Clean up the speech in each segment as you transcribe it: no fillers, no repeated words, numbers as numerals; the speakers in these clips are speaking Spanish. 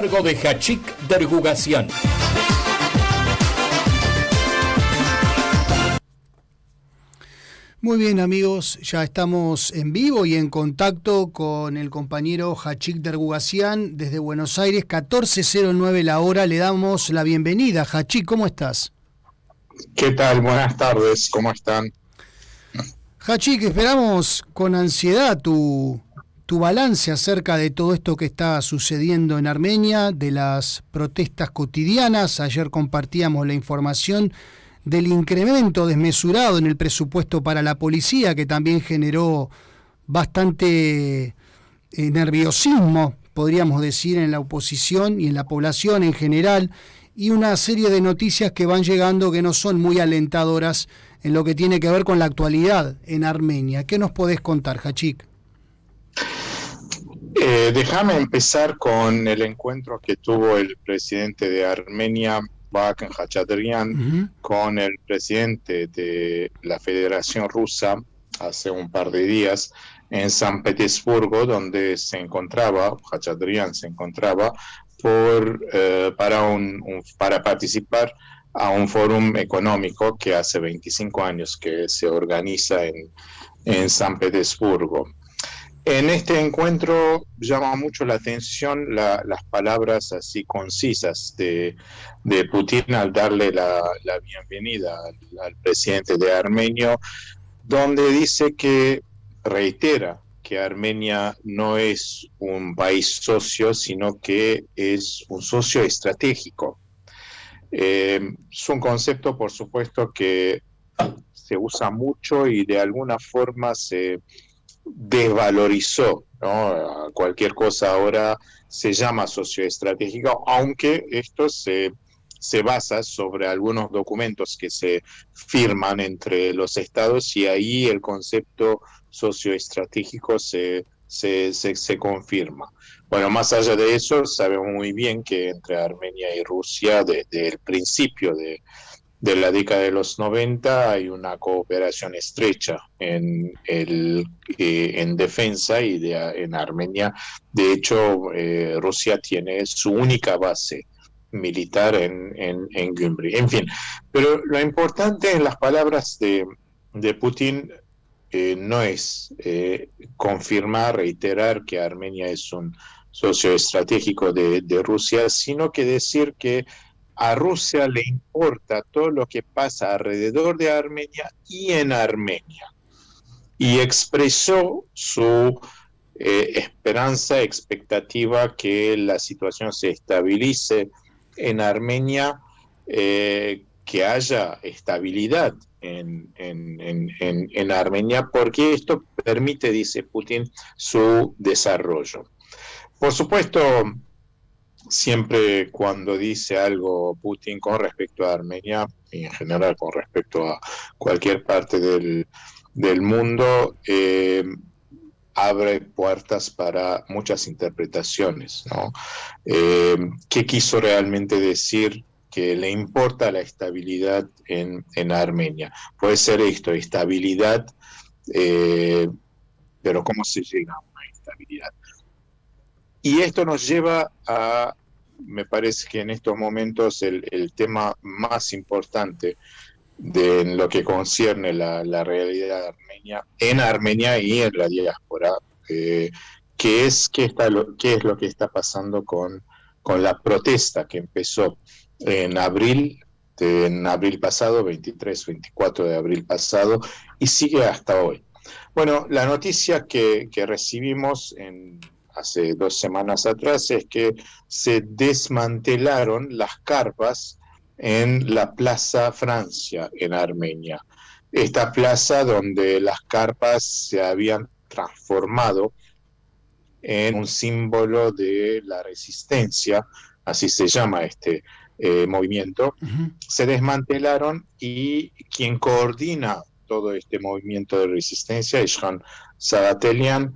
Cargo de Hachik Dergugasyan. Muy bien, amigos, ya estamos en vivo y en contacto con el compañero Hachik Dergugasyan desde Buenos Aires, 14:09 la hora. Le damos la bienvenida. Hachik, ¿cómo estás? ¿Qué tal? Buenas tardes, ¿cómo están? Hachik, esperamos con ansiedad tu balance acerca de todo esto que está sucediendo en Armenia, de las protestas cotidianas. Ayer compartíamos la información del incremento desmesurado en el presupuesto para la policía, que también generó bastante nerviosismo, podríamos decir, en la oposición y en la población en general, y una serie de noticias que van llegando que no son muy alentadoras en lo que tiene que ver con la actualidad en Armenia. ¿Qué nos podés contar, Hachik? Déjame empezar con el encuentro que tuvo el presidente de Armenia, Vakh Khatchaturian, con el presidente de la Federación Rusa hace un par de días en San Petersburgo, donde Khatchaturian se encontraba para participar a un foro económico que hace 25 años que se organiza en San Petersburgo. En este encuentro llama mucho la atención las palabras así concisas de Putin al darle la bienvenida al presidente de Armenia, donde dice reitera que Armenia no es un país socio, sino que es un socio estratégico. Es un concepto, por supuesto, que se usa mucho y de alguna forma se desvalorizó, ¿no? Cualquier cosa ahora se llama socioestratégico, aunque esto se basa sobre algunos documentos que se firman entre los estados y ahí el concepto socioestratégico se confirma. Bueno, más allá de eso, sabemos muy bien que entre Armenia y Rusia, desde el principio de la década de los 90 hay una cooperación estrecha en defensa y en Armenia. De hecho, Rusia tiene su única base militar en Gyumri. En fin, pero lo importante en las palabras de Putin no es confirmar, reiterar que Armenia es un socio estratégico de Rusia, sino que decir que a Rusia le importa todo lo que pasa alrededor de Armenia y en Armenia. Y expresó su esperanza, expectativa que la situación se estabilice en Armenia, que haya estabilidad en Armenia, porque esto permite, dice Putin, su desarrollo. Por supuesto, siempre cuando dice algo Putin con respecto a Armenia, y en general con respecto a cualquier parte del mundo, abre puertas para muchas interpretaciones, ¿no? ¿Qué quiso realmente decir? Que le importa la estabilidad en Armenia. Puede ser esto, estabilidad, pero ¿cómo se llega a una estabilidad? Y esto nos lleva a, me parece que en estos momentos el tema más importante de lo que concierne la realidad armenia, en Armenia y en la diáspora, qué es lo que está pasando con la protesta que empezó en abril pasado, 23-24 de abril pasado, y sigue hasta hoy. Bueno, la noticia que recibimos hace 2 semanas atrás es que se desmantelaron las carpas en la Plaza Francia en Armenia. Esta plaza donde las carpas se habían transformado en un símbolo de la resistencia, así se llama este movimiento, se desmantelaron y quien coordina todo este movimiento de resistencia, Ishkan Sagatelian,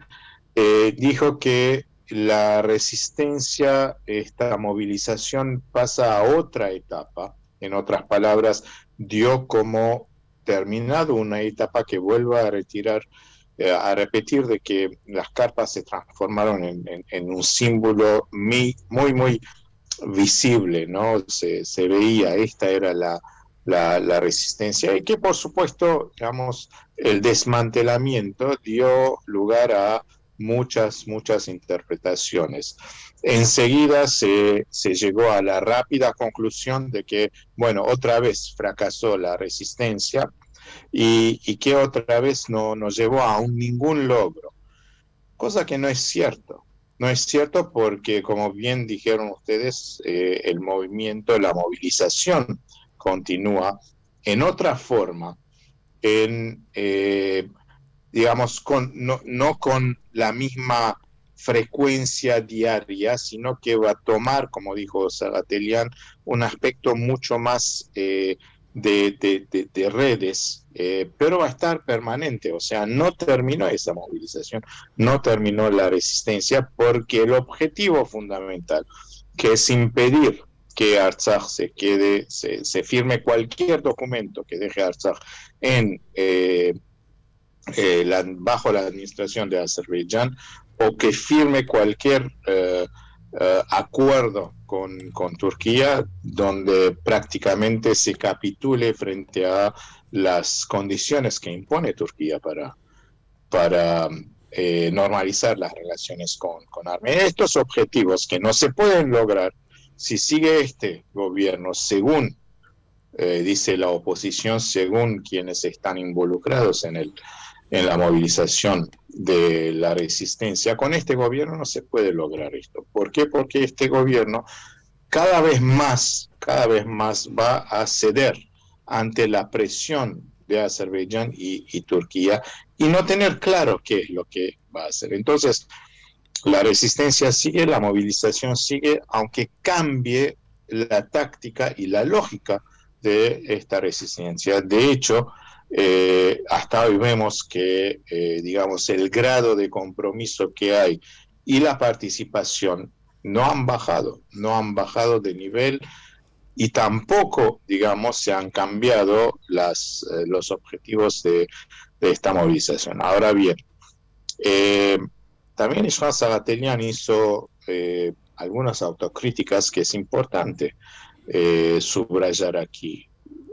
dijo que la resistencia, esta movilización pasa a otra etapa. En otras palabras, dio como terminado una etapa que vuelva a retirar a repetir de que las carpas se transformaron en un símbolo muy visible, ¿no? Se veía, esta era la resistencia, y que por supuesto, digamos, el desmantelamiento dio lugar a muchas interpretaciones. Enseguida se llegó a la rápida conclusión de que, bueno, otra vez fracasó la resistencia y que otra vez no nos llevó a ningún logro, cosa que no es cierto. No es cierto porque, como bien dijeron ustedes, el movimiento, la movilización continúa en otra forma, digamos, no con la misma frecuencia diaria, sino que va a tomar, como dijo Zagatelian, un aspecto mucho más de redes, pero va a estar permanente. O sea, no terminó esa movilización, no terminó la resistencia, porque el objetivo fundamental, que es impedir que Artsaj se firme cualquier documento que deje a Artsaj bajo la administración de Azerbaiyán, o que firme cualquier acuerdo con Turquía, donde prácticamente se capitule frente a las condiciones que impone Turquía para normalizar las relaciones con Armenia. Estos objetivos que no se pueden lograr si sigue este gobierno, según dice la oposición, según quienes están involucrados en la movilización de la resistencia. Con este gobierno no se puede lograr esto. ¿Por qué? Porque este gobierno cada vez más va a ceder ante la presión de Azerbaiyán y Turquía, y no tener claro qué es lo que va a hacer. Entonces, la resistencia sigue, la movilización sigue, aunque cambie la táctica y la lógica de esta resistencia. De hecho, hasta hoy vemos que, digamos, el grado de compromiso que hay y la participación no han bajado de nivel, y tampoco, digamos, se han cambiado los objetivos de esta movilización. Ahora bien, también Ismail Zagatelian hizo algunas autocríticas que es importante subrayar aquí.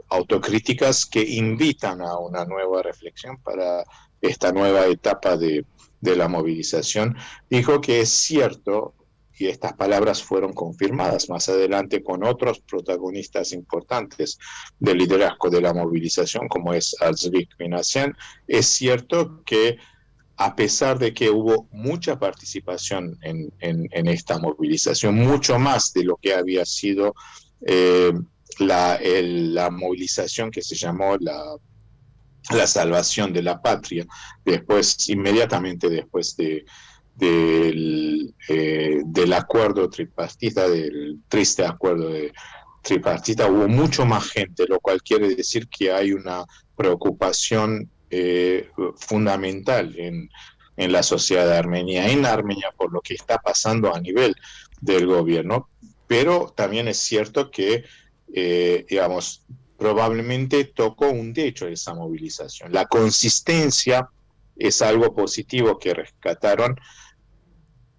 Autocríticas que invitan a una nueva reflexión para esta nueva etapa de la movilización. Dijo que es cierto, y estas palabras fueron confirmadas más adelante con otros protagonistas importantes del liderazgo de la movilización, como es Arzlik Minasyan, es cierto que a pesar de que hubo mucha participación en esta movilización, mucho más de lo que había sido la movilización que se llamó la salvación de la patria, inmediatamente después del acuerdo tripartita, del triste acuerdo tripartita, hubo mucho más gente, lo cual quiere decir que hay una preocupación fundamental en la sociedad armenia, por lo que está pasando a nivel del gobierno. Pero también es cierto que, digamos, probablemente tocó un techo esa movilización. La consistencia es algo positivo que rescataron,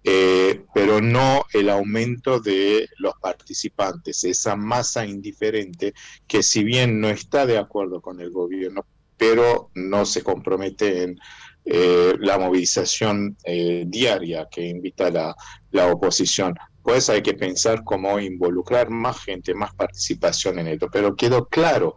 pero no el aumento de los participantes, esa masa indiferente que, si bien no está de acuerdo con el gobierno, pero no se compromete en la movilización diaria que invita la oposición. Pues hay que pensar cómo involucrar más gente, más participación en esto. Pero quedó claro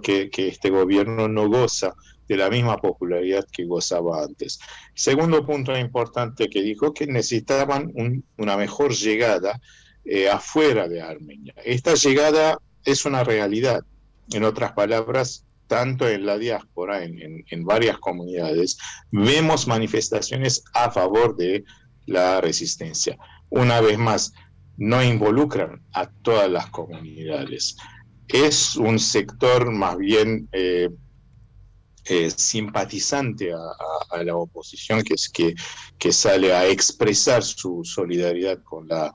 que este gobierno no goza de la misma popularidad que gozaba antes. Segundo punto importante que dijo, que necesitaban una mejor llegada afuera de Armenia. Esta llegada es una realidad. En otras palabras, tanto en la diáspora, en varias comunidades, vemos manifestaciones a favor de la resistencia. Una vez más, no involucran a todas las comunidades. Es un sector más bien simpatizante a la oposición, que sale a expresar su solidaridad con la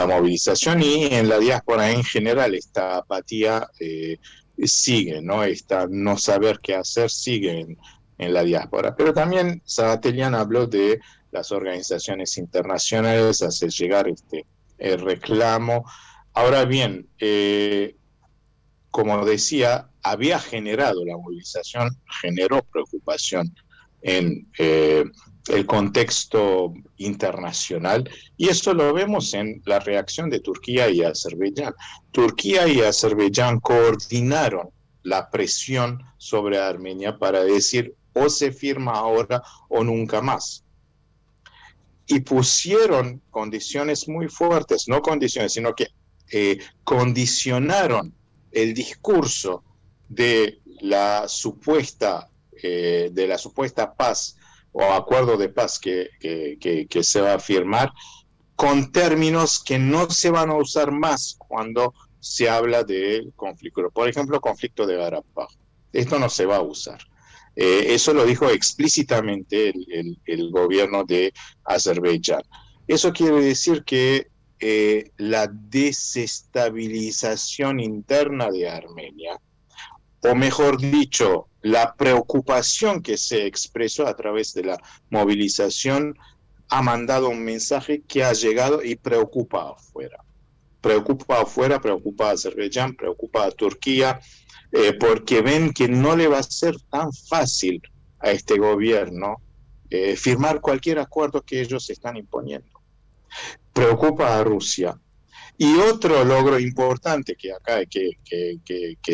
movilización, y en la diáspora en general esta apatía sigue, ¿no? Esta no saber qué hacer sigue en la diáspora. Pero también Zagatelian habló de las organizaciones internacionales, hacer llegar el reclamo. Ahora bien, como decía, había generado la movilización, generó preocupación en el contexto internacional, y esto lo vemos en la reacción de Turquía y Azerbaiyán. Turquía y Azerbaiyán coordinaron la presión sobre Armenia para decir o se firma ahora o nunca más. Y pusieron condiciones muy fuertes, no condiciones, sino que condicionaron el discurso de la supuesta paz o acuerdo de paz que se va a firmar, con términos que no se van a usar más cuando se habla del conflicto. Por ejemplo, conflicto de Karabaj. Esto no se va a usar. Eso lo dijo explícitamente el gobierno de Azerbaiyán. Eso quiere decir que la desestabilización interna de Armenia, o mejor dicho, la preocupación que se expresó a través de la movilización, ha mandado un mensaje que ha llegado y preocupa afuera. Preocupa afuera, preocupa a Azerbaiyán, preocupa a Turquía, porque ven que no le va a ser tan fácil a este gobierno firmar cualquier acuerdo que ellos están imponiendo. Preocupa a Rusia. Y otro logro importante que acá hay que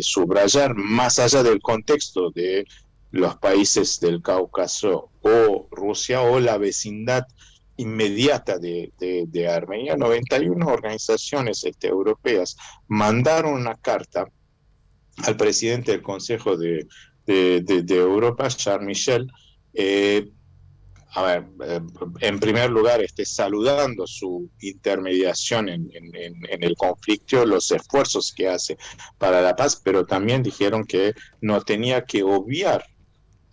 subrayar, más allá del contexto de los países del Cáucaso o Rusia o la vecindad inmediata de Armenia, 91 organizaciones europeas mandaron una carta al presidente del Consejo de Europa, Charles Michel, en primer lugar, saludando su intermediación en el conflicto, los esfuerzos que hace para la paz, pero también dijeron que no tenía que obviar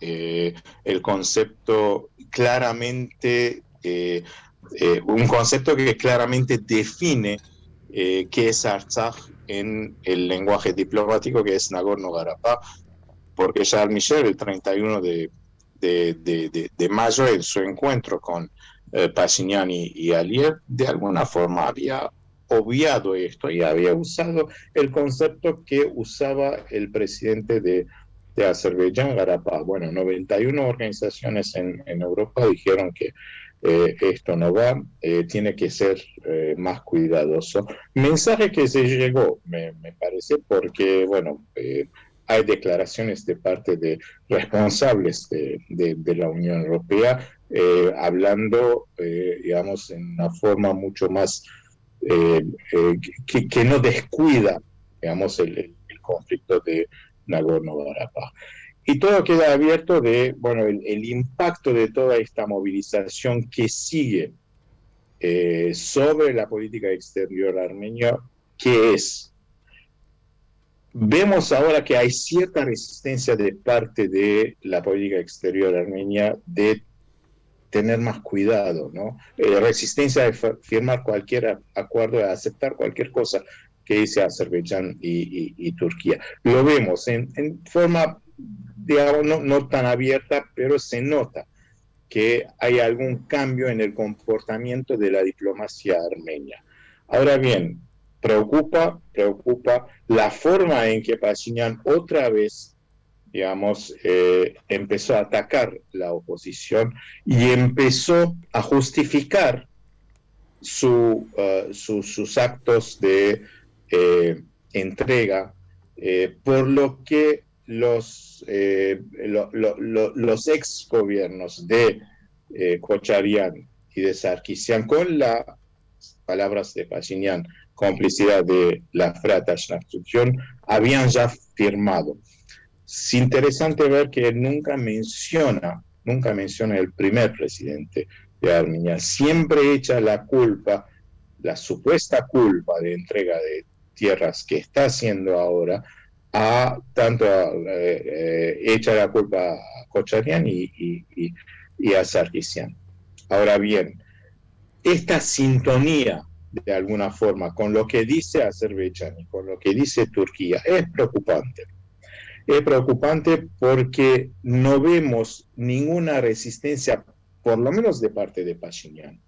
el concepto claramente, un concepto que claramente define qué es Artsaj en el lenguaje diplomático, que es Nagorno-Karabaj, porque Charles Michel, el 31 de mayo, en su encuentro con Pashinyan y Aliyev, de alguna forma había obviado esto y había usado el concepto que usaba el presidente de Azerbaiyán, Karabaj. Bueno, 91 organizaciones en Europa dijeron que esto no va, tiene que ser más cuidadoso. Mensaje que se llegó, me parece, porque, bueno, hay declaraciones de parte de responsables de la Unión Europea hablando, digamos, en una forma mucho más que no descuida, digamos, el conflicto de Nagorno-Karabaj. Y todo queda abierto de, bueno, el impacto de toda esta movilización que sigue sobre la política exterior armenia, que es. Vemos ahora que hay cierta resistencia de parte de la política exterior armenia de tener más cuidado, ¿no? Resistencia de firmar cualquier acuerdo, de aceptar cualquier cosa que dice Azerbaiyán y Turquía. Lo vemos en forma, digamos, no tan abierta, pero se nota que hay algún cambio en el comportamiento de la diplomacia armenia. Ahora bien, preocupa la forma en que Pashinyan otra vez, digamos, empezó a atacar la oposición y empezó a justificar sus actos de entrega, por lo que los ex gobiernos de Kocharyan y de Sarkisian, con las palabras de Pashinyan, complicidad de la Frata Shnaktsukyon, habían ya firmado. Es interesante ver que él nunca menciona el primer presidente de Armenia. Siempre echa la culpa, la supuesta culpa de entrega de tierras que está haciendo ahora, echa la culpa a Kocharyan y a Sarkisian. Ahora bien, esta sintonía de alguna forma con lo que dice Azerbaiyán y con lo que dice Turquía es preocupante. Es preocupante porque no vemos ninguna resistencia, por lo menos de parte de Pashinyan,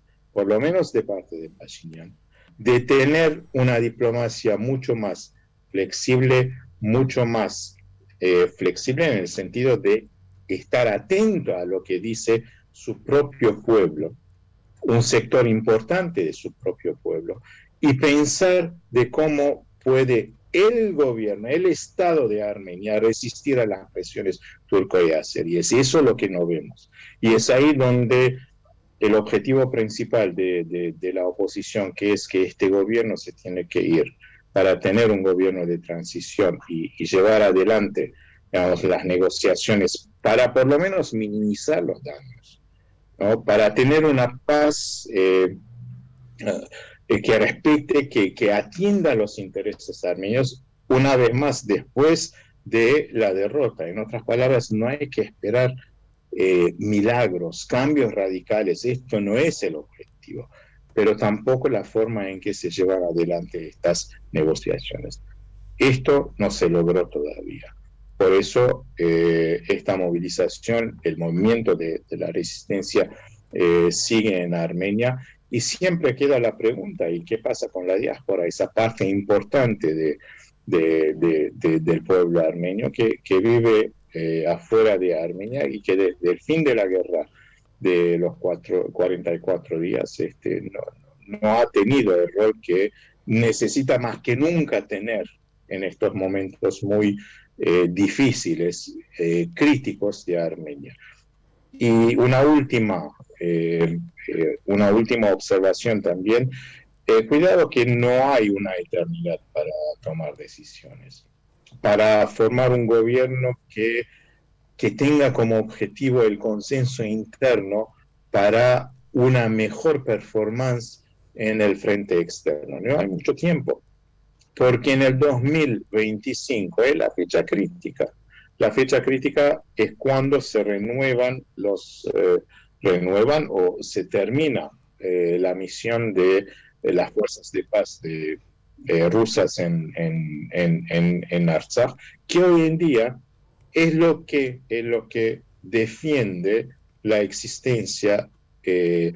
de tener una diplomacia mucho más flexible, mucho más flexible en el sentido de estar atento a lo que dice su propio pueblo, un sector importante de su propio pueblo, y pensar de cómo puede el gobierno, el Estado de Armenia resistir a las presiones turco y azeríes. Y eso es lo que no vemos. Y es ahí donde el objetivo principal de la oposición, que es que este gobierno se tiene que ir para tener un gobierno de transición y llevar adelante, digamos, las negociaciones para por lo menos minimizar los daños, ¿no? Para tener una paz que respete, que atienda los intereses armenios, una vez más después de la derrota. En otras palabras, no hay que esperar milagros, cambios radicales. Esto no es el objetivo, pero tampoco la forma en que se llevan adelante estas negociaciones. Esto no se logró todavía. Por eso esta movilización, el movimiento de la resistencia sigue en Armenia, y siempre queda la pregunta: ¿y qué pasa con la diáspora? Esa parte importante del pueblo armenio que vive afuera de Armenia, y que desde el fin de la guerra de los 44 días no ha tenido el rol que necesita más que nunca tener en estos momentos muy difíciles, críticos de Armenia. Y una última observación también: cuidado que no hay una eternidad para tomar decisiones, para formar un gobierno que tenga como objetivo el consenso interno para una mejor performance en el frente externo. No hay mucho tiempo, porque en el 2025 es la fecha crítica. La fecha crítica es cuando se renuevan o se termina la misión de las fuerzas de paz rusas en Artsaj, que hoy en día es lo que defiende la existencia de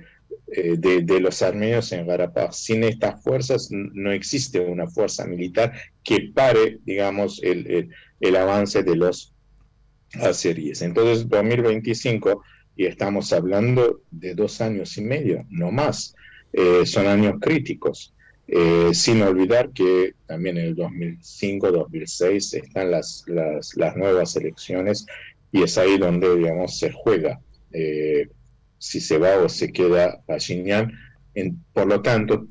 los armenios en Karabaj. Sin estas fuerzas no existe una fuerza militar que pare, digamos, el avance de los azeríes. Entonces, 2025, y estamos hablando de 2 años y medio, no más. Son años críticos, sin olvidar que también en el 2005-2006 están las nuevas elecciones, y es ahí donde, digamos, se juega si se va o se queda Pashinyan. Por lo tanto,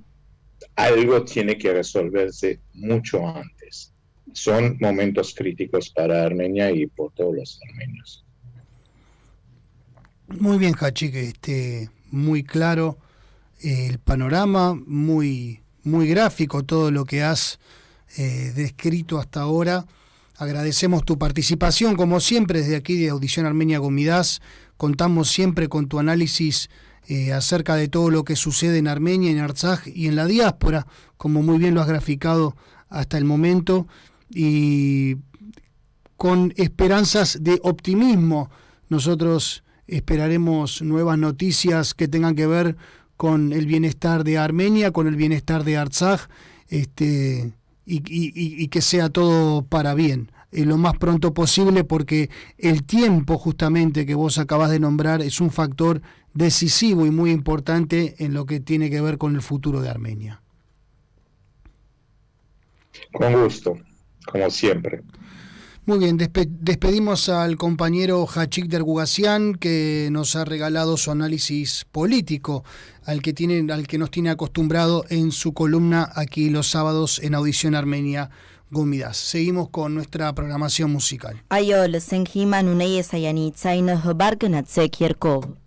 algo tiene que resolverse mucho antes. Son momentos críticos para Armenia y por todos los armenios. Muy bien, Hachik, muy claro el panorama, muy gráfico todo lo que has descrito hasta ahora. Agradecemos tu participación, como siempre, desde aquí de Audición Armenia Gomidas. Contamos siempre con tu análisis acerca de todo lo que sucede en Armenia, en Artsaj y en la diáspora, como muy bien lo has graficado hasta el momento, y con esperanzas de optimismo. Nosotros esperaremos nuevas noticias que tengan que ver con el bienestar de Armenia, con el bienestar de Artsaj, y que sea todo para bien, lo más pronto posible, porque el tiempo justamente que vos acabás de nombrar es un factor decisivo y muy importante en lo que tiene que ver con el futuro de Armenia. Con gusto, como siempre. Muy bien, despedimos al compañero Hachik Dergugasyan, que nos ha regalado su análisis político, al que nos tiene acostumbrado en su columna aquí los sábados en Audición Armenia Gomidas. Seguimos con nuestra programación musical. Ayol, Senjiman Uneye Sayanit, Saino Barganat Sekierkov.